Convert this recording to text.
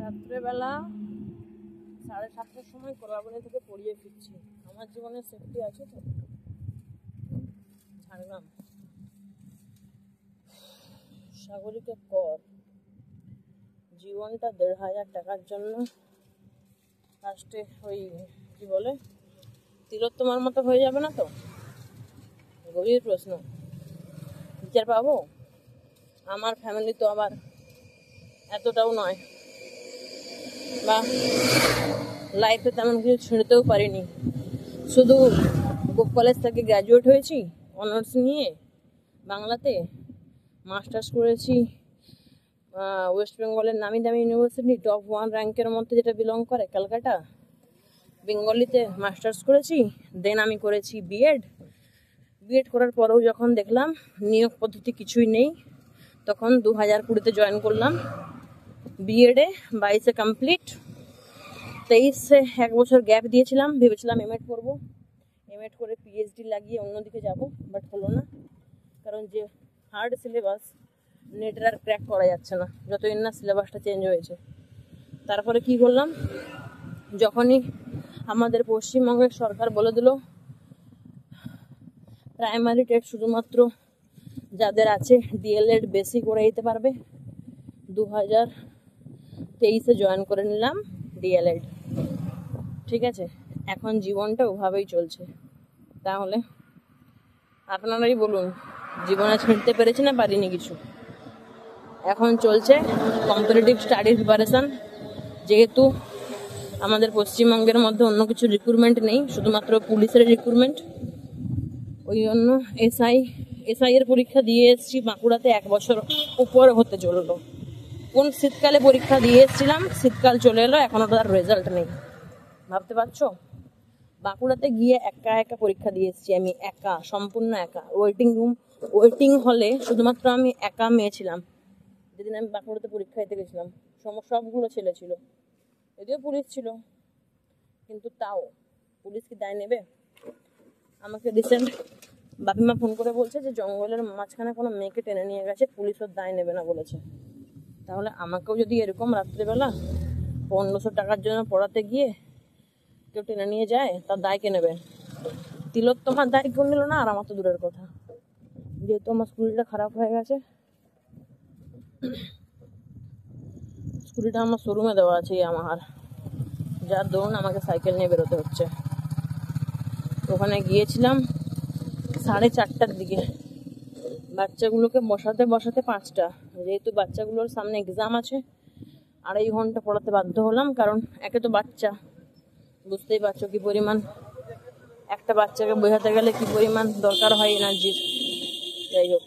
রাত্রেবেলা 7:30টার সময় কোলাবনী থেকে পড়িয়ে ফিরছি। আমার জীবনের সেফটি আছে তো। ঝাড়গ্রাম সাগরিকা কর জীবনটা 1,500 টাকার জন্য ফার্স্টে ওই কি বলে তিলোত্তমার মতো হয়ে যাবে না তো? গভীর প্রশ্ন। বিচার পাবো? আমার ফ্যামিলি তো আবার এতটাও নয়, বা লাইফে তেমন কিছু ছিঁড়তেও পারিনি। শুধু গোপ কলেজ থেকে গ্র্যাজুয়েট হয়েছি অনার্স নিয়ে বাংলাতে, মাস্টার্স করেছি ওয়েস্ট বেঙ্গলের নামি দামি ইউনিভার্সিটি টপ 1 র্যাঙ্কের মধ্যে যেটা বিলং করে ক্যালকাটা, বেঙ্গলিতে মাস্টার্স করেছি। দেন আমি করেছি বিএড করার পরেও যখন দেখলাম নিয়োগ পদ্ধতি কিছুই নেই, তখন 2020-তে জয়েন করলাম বিএডে। 22-এ কমপ্লিট, 23-এ 1 বছর গ্যাপ দিয়েছিলাম, ভেবেছিলাম এমএড করবো। এমএড করে পিএইচডি লাগিয়ে অন্যদিকে যাব, বাট হলো না, কারণ যে হার্ড সিলেবাস নেটের আর ক্র্যাক করা যাচ্ছে না, যতদিন না সিলেবাসটা চেঞ্জ হয়েছে। তারপরে কি করলাম, যখনই আমাদের পশ্চিমবঙ্গের সরকার বলে দিল প্রাইমারি টেট শুধুমাত্র যাদের আছে ডিএলএড বেশি করে দিতে পারবে, 2023-এ জয়েন করে নিলাম ডিএলএড। ঠিক আছে, এখন জীবনটা ওভাবেই চলছে। তাহলে আপনারাই বলুন, জীবনে ছিঁড়তে পেরেছি না পারিনি কিছু? এখন চলছে কম্পিটিটিভ স্টাডির প্রিপারেশন। যেহেতু আমাদের পশ্চিমবঙ্গের মধ্যে অন্য কিছু রিক্রুটমেন্ট নেই, শুধুমাত্র পুলিশের রিক্রুটমেন্ট, ওই জন্য এসআই এর পরীক্ষা দিয়ে এসেছি বাঁকুড়াতে। 1 বছর উপর হতে চললো। কোন শীতকালে পরীক্ষা দিয়ে এসেছিলাম, শীতকাল চলে এলো, এখনো তার রেজাল্ট নেই। ভাবতে পারছো? বাঁকুড়াতে গিয়ে একা পরীক্ষা দিয়ে এসেছি আমি, একা, সম্পূর্ণ একা। ওয়েটিং হলে শুধুমাত্র আমি একা মেয়ে ছিলাম যেদিন আমি বাঁকুড়াতে পরীক্ষা দিতে গেছিলাম। সবগুলো ছেলে ছিল, যদিও পুলিশ ছিল, কিন্তু তাও পুলিশ কি দায় নেবে? আমাকে রিসেন্ট বাপিমা ফোন করে বলছে যে জঙ্গলের মাঝখানে কোনো মেয়েকে টেনে নিয়ে গেছে, পুলিশ ওর দায় নেবে না বলেছে। তাহলে আমাকেও যদি এরকম রাত্রেবেলা 1500 টাকার জন্য পড়াতে গিয়ে কেউ টেনে নিয়ে যায়, তার দায় কে নেবে? তিলোত্তমার দায় কেউ নিল না, আর আমার তো দূরের কথা। যেহেতু আমার স্কুলটা খারাপ হয়ে গেছে, স্কুটিটা আমার শোরুমে দেওয়া আছে আমার, যার দরুন আমাকে সাইকেল নিয়ে বেরোতে হচ্ছে। ওখানে গিয়েছিলাম 4:30টার দিকে, বাচ্চাগুলোকে বসাতে 5টা। যেহেতু বাচ্চাগুলোর সামনে এক্সাম আছে, 2.5 ঘন্টা পড়াতে বাধ্য হলাম, কারণ একে তো বাচ্চা, বুঝতেই পারছো কি পরিমাণ, একটা বাচ্চাকে বোঝাতে গেলে কি পরিমাণ দরকার হয় এনার্জির। যাই হোক,